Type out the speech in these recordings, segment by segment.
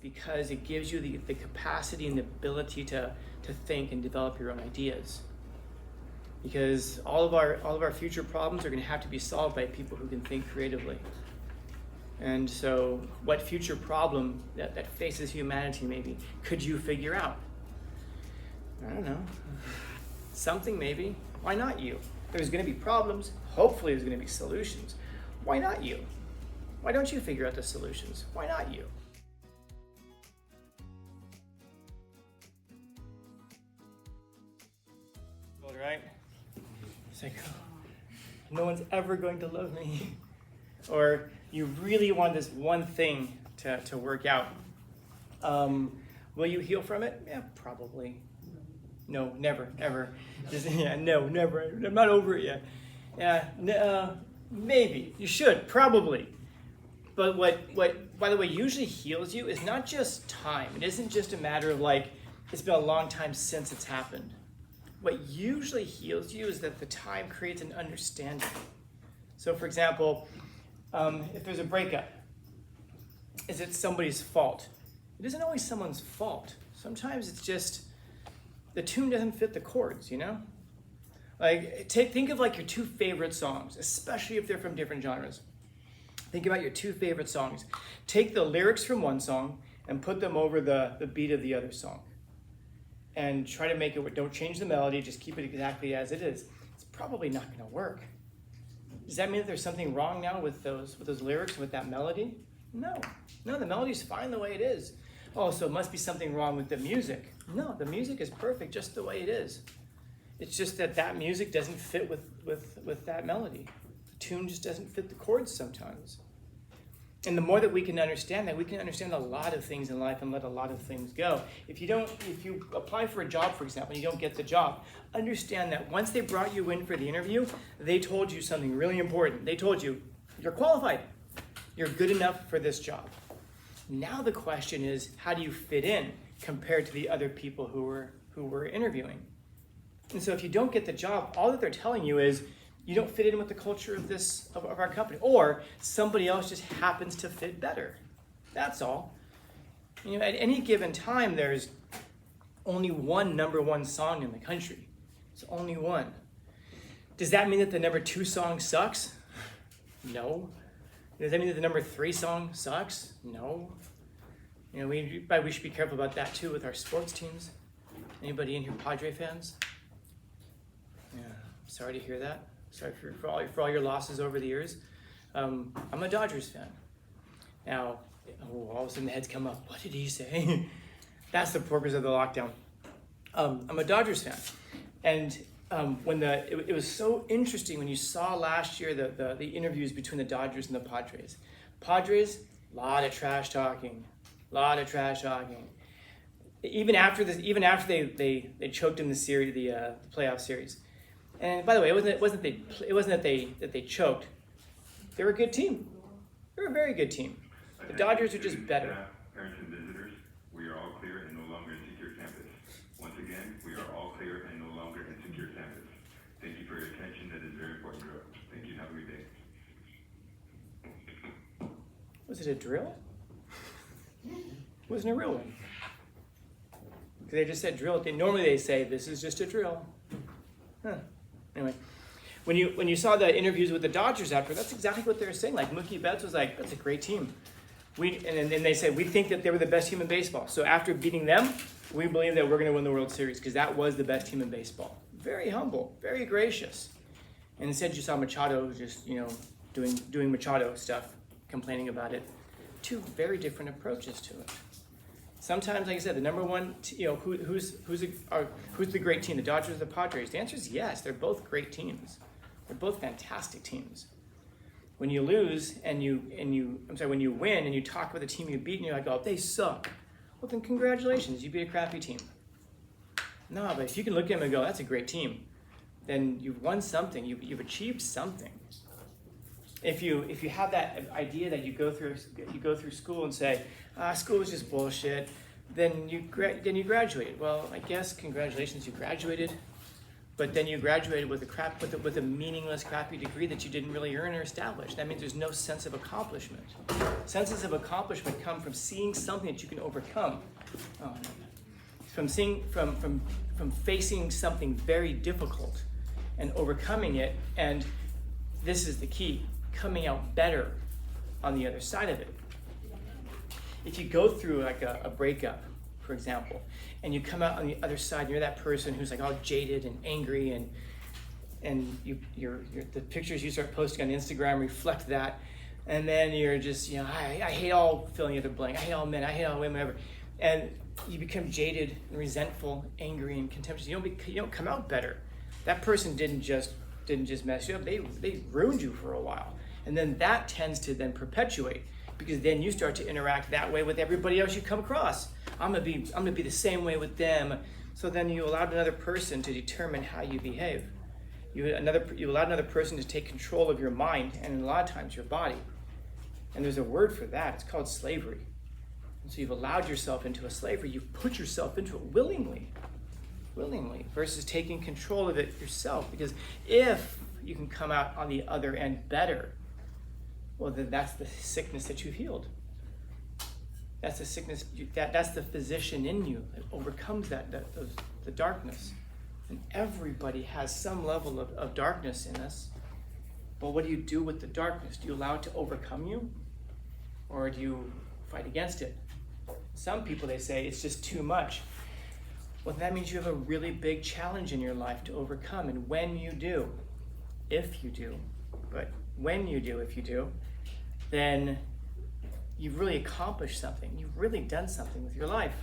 because it gives you the capacity and the ability to think and develop your own ideas. Because all of our future problems are going to have to be solved by people who can think creatively. And so what future problem that faces humanity maybe could you figure out? I don't know. Something maybe. Why not you? There's going to be problems. Hopefully there's going to be solutions. Why not you? Why don't you figure out the solutions? Why not you? Right? It's like, oh, no one's ever going to love me. Or you really want this one thing to work out. Will you heal from it? Yeah, probably. No, never, ever. No, never. I'm not over it yet. Yeah, maybe. You should, probably. But what, by the way, usually heals you is not just time. It isn't just a matter of like, it's been a long time since it's happened. What usually heals you is that the time creates an understanding. So for example, if there's a breakup, is it somebody's fault? It isn't always someone's fault. Sometimes it's just the tune doesn't fit the chords, you know? Like, think of like your two favorite songs, especially if they're from different genres. Think about your two favorite songs. Take the lyrics from one song and put them over the beat of the other song. And try to make it, don't change the melody, just keep it exactly as it is. It's probably not going to work. Does that mean that there's something wrong now with those lyrics, with that melody? No, the melody's fine the way it is. Oh, so it must be something wrong with the music. No, the music is perfect just the way it is. It's just that music doesn't fit with that melody. The tune just doesn't fit the chords sometimes. And the more that we can understand that, we can understand a lot of things in life and let a lot of things go. If you apply for a job, for example, and you don't get the job, understand that once they brought you in for the interview, they told you something really important. They told you, you're qualified. You're good enough for this job. Now the question is, how do you fit in compared to the other people who were interviewing? And so if you don't get the job, all that they're telling you is, you don't fit in with the culture of our company, or somebody else just happens to fit better. That's all. You know, at any given time, there's only one number one song in the country. It's only one. Does that mean that the number 2 song sucks? No. Does that mean that the number 3 song sucks? No. You know, we should be careful about that too with our sports teams. Anybody in here Padre fans? Yeah, sorry to hear that. Sorry for all your losses over the years. I'm a Dodgers fan. Now, all of a sudden the heads come up. What did he say? That's the purpose of the lockdown. I'm a Dodgers fan. And it was so interesting when you saw last year the interviews between the Dodgers and the Padres. Padres, a lot of trash talking. Even after they choked in the series, the playoff series. And by the way, it wasn't that they choked. They were a good team. They were a very good team. The Dodgers are just better. Parents and visitors, we are all clear and no longer in secure campus. Once again, we are all clear and no longer in secure campus. Thank you for your attention. That is very important drill. Thank you. Have a good day. Was it a drill? It wasn't a real one. Because they just said drill. Normally they say this is just a drill. Huh. Anyway, when you saw the interviews with the Dodgers after, that's exactly what they were saying. Like Mookie Betts was like, that's a great team. And then they said, we think that they were the best team in baseball. So after beating them, we believe that we're going to win the World Series because that was the best team in baseball. Very humble, very gracious. And instead you saw Machado just, doing Machado stuff, complaining about it. Two very different approaches to it. Sometimes, like I said, the number one, who's the great team, the Dodgers or the Padres? The answer is yes. They're both great teams. They're both fantastic teams. When you lose when you win and you talk with the team you beat and you're like, oh, they suck. Well, then congratulations, you beat a crappy team. No, but if you can look at them and go, that's a great team, then you've won something. You've achieved something. If you have that idea that you go through school and say, school is just bullshit, then you graduated. Well, I guess congratulations, you graduated. but then you graduated with a meaningless, crappy degree that you didn't really earn or establish. That means there's no sense of accomplishment. Senses of accomplishment come from seeing something that you can overcome. From facing something very difficult and overcoming it, and this is the key, coming out better on the other side of it. If you go through like a breakup, for example, and you come out on the other side, and you're that person who's like all jaded and angry, and the pictures you start posting on Instagram reflect that, and then you're just, I hate all, fill in the other blank, I hate all men, I hate all women, whatever, and you become jaded and resentful, angry and contemptuous. You don't come out better. That person didn't just mess you up, they ruined you for a while, and then that tends to then perpetuate, because then you start to interact that way with everybody else you come across. I'm gonna be the same way with them. So then you allowed another person to determine how you behave. You allowed another person to take control of your mind, and a lot of times your body. And there's a word for that. It's called slavery. And so you've allowed yourself into a slavery. You've put yourself into it willingly, versus taking control of it yourself. Because if you can come out on the other end better, well, then that's the sickness that you've healed. That's the sickness, that's the physician in you that overcomes the darkness. And everybody has some level of darkness in us. But what do you do with the darkness? Do you allow it to overcome you? Or do you fight against it? Some people, they say, it's just too much. Well, that means you have a really big challenge in your life to overcome. And when you do, if you do, then you've really accomplished something. You've really done something with your life.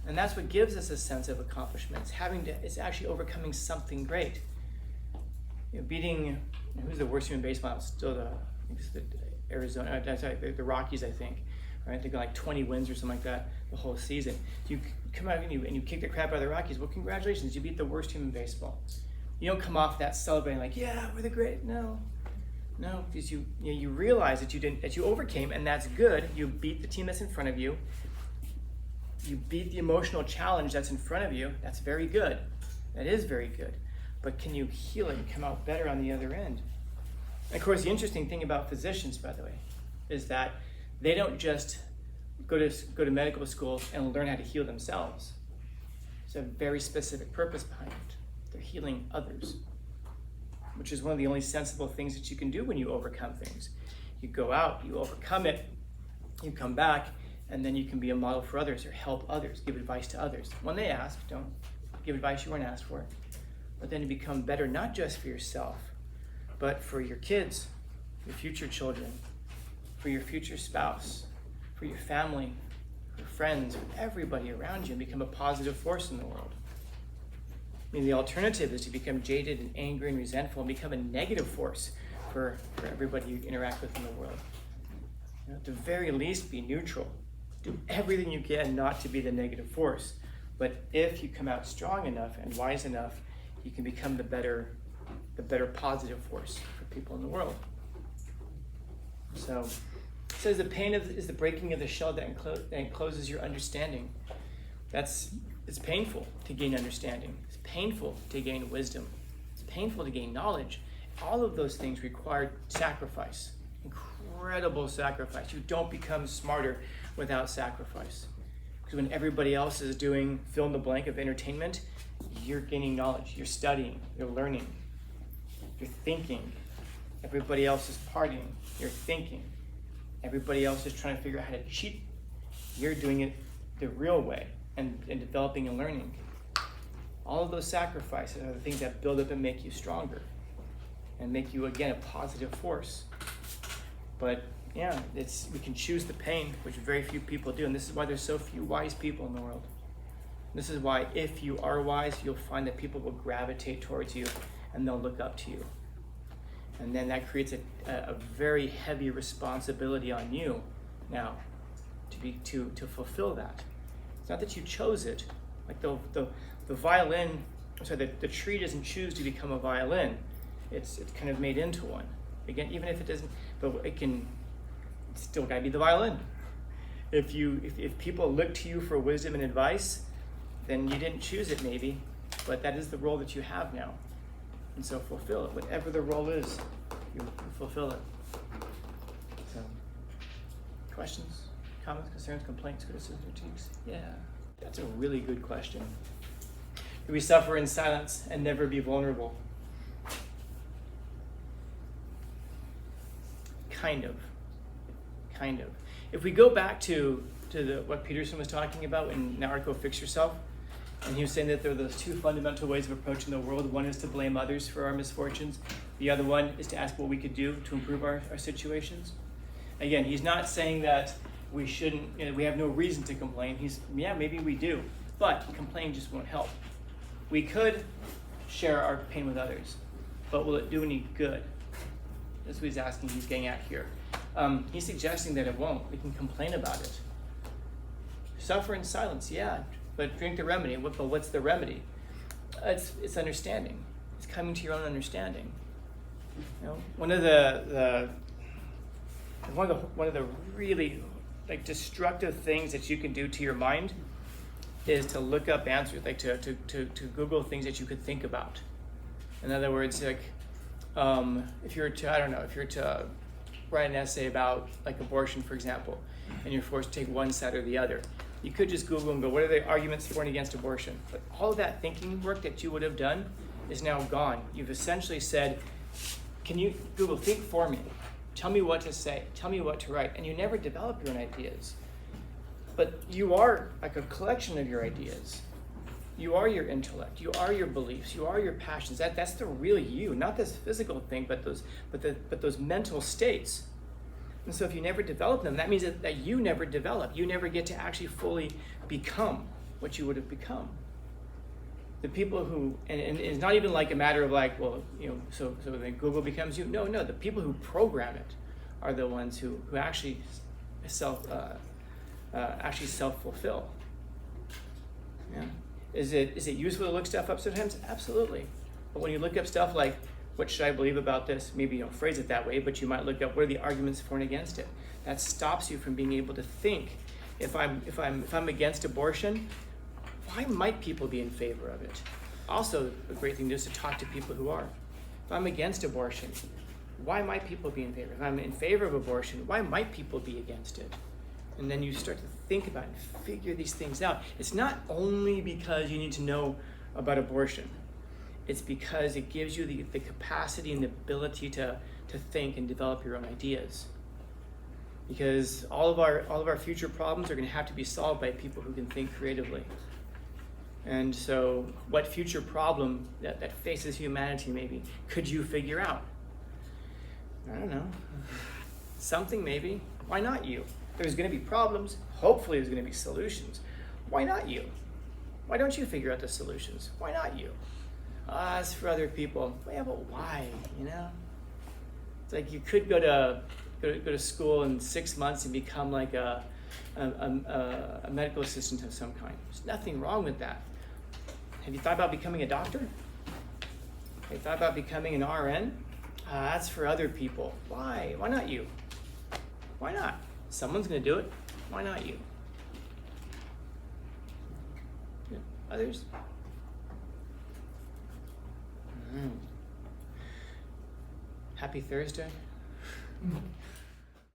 And that's what gives us a sense of accomplishment. It's actually overcoming something great. Beating, who's the worst team in baseball? It's still the Rockies, I think. Right? They got like 20 wins or something like that the whole season. You come out and you kick the crap out of the Rockies. Well, congratulations, you beat the worst team in baseball. You don't come off that celebrating like, yeah, we're the great. No, because you realize that you overcame, and that's good. You beat the team that's in front of you. You beat the emotional challenge that's in front of you. That's very good. That is very good. But can you heal it and come out better on the other end? And of course, the interesting thing about physicians, by the way, is that they don't just go to medical school and learn how to heal themselves. There's a very specific purpose behind it. They're healing others, which is one of the only sensible things that you can do when you overcome things. You go out, you overcome it, you come back, and then you can be a model for others or help others, give advice to others. When they ask, don't give advice you weren't asked for. But then you become better, not just for yourself, but for your kids, your future children, for your future spouse, for your family, for friends, for everybody around you, and become a positive force in the world. I mean, the alternative is to become jaded and angry and resentful and become a negative force for everybody you interact with in the world. At the very least, be neutral. Do everything you can not to be the negative force. But if you come out strong enough and wise enough, you can become the better positive force for people in the world. So it says the pain is the breaking of the shell that encloses your understanding. It's painful to gain understanding. It's painful to gain wisdom. It's painful to gain knowledge. All of those things require sacrifice, incredible sacrifice. You don't become smarter without sacrifice. Because when everybody else is doing fill in the blank of entertainment, you're gaining knowledge, you're studying, you're learning, you're thinking. Everybody else is partying, you're thinking. Everybody else is trying to figure out how to cheat. You're doing it the real way and developing and learning. All of those sacrifices are the things that build up and make you stronger and make you, again, a positive force. But yeah, we can choose the pain, which very few people do, and this is why there's so few wise people in the world. This is why if you are wise, you'll find that people will gravitate towards you and they'll look up to you. And then that creates a very heavy responsibility on you now to fulfill that. It's not that you chose it. Like the violin, the tree doesn't choose to become a violin. It's kind of made into one. Again, even if it doesn't, but it's still gotta be the violin. If people look to you for wisdom and advice, then you didn't choose it maybe, but that is the role that you have now. And so fulfill it. Whatever the role is, you fulfill it. So, questions, comments, concerns, complaints, criticisms, critiques? Yeah, that's a really good question. Do we suffer in silence and never be vulnerable? Kind of. If we go back to what Peterson was talking about in an article, Fix Yourself, and he was saying that there are those two fundamental ways of approaching the world. One is to blame others for our misfortunes. The other one is to ask what we could do to improve our situations. Again, he's not saying that we shouldn't, we have no reason to complain. Maybe we do, but complaining just won't help. We could share our pain with others, but will it do any good? That's what he's getting at here. He's suggesting that it won't. We can complain about it. Suffer in silence, yeah, but drink the remedy. But what's the remedy? It's understanding. It's coming to your own understanding. One of the really destructive things that you can do to your mind is to look up answers, to Google things that you could think about. In other words, if you're to write an essay about abortion, for example, and you're forced to take one side or the other, you could just Google and go, what are the arguments for and against abortion? But all of that thinking work that you would have done is now gone. You've essentially said, can you, Google, think for me. Tell me what to say. Tell me what to write. And you never develop your own ideas. But you are like a collection of your ideas. You are your intellect. You are your beliefs. You are your passions. That's the real you, not this physical thing, but those mental states. And so if you never develop them, that means that you never develop. You never get to actually fully become what you would have become. The people who, and it's not even like a matter of so then Google becomes you. No, the people who program it are the ones who actually self-fulfill. Yeah. Is it useful to look stuff up sometimes? Absolutely. But when you look up stuff like, what should I believe about this? Maybe you don't phrase it that way, but you might look up what are the arguments for and against it. That stops you from being able to think. If I'm against abortion, why might people be in favor of it? Also, a great thing is to talk to people who are. If I'm against abortion, why might people be in favor? If I'm in favor of abortion, why might people be against it? And then you start to think about and figure these things out. It's not only because you need to know about abortion. It's because it gives you the capacity and the ability to think and develop your own ideas. Because all of our future problems are going to have to be solved by people who can think creatively. And so what future problem that faces humanity maybe could you figure out? I don't know. Something maybe. Why not you? There's going to be problems. Hopefully there's going to be solutions. Why not you? Why don't you figure out the solutions? Why not you? As for other people, yeah, but why? It's like you could go to school in 6 months and become like a medical assistant of some kind. There's nothing wrong with that. Have you thought about becoming a doctor? Have you thought about becoming an RN? That's for other people. Why? Why not you? Why not? Someone's going to do it. Why not you? Yeah. Others? Happy Thursday.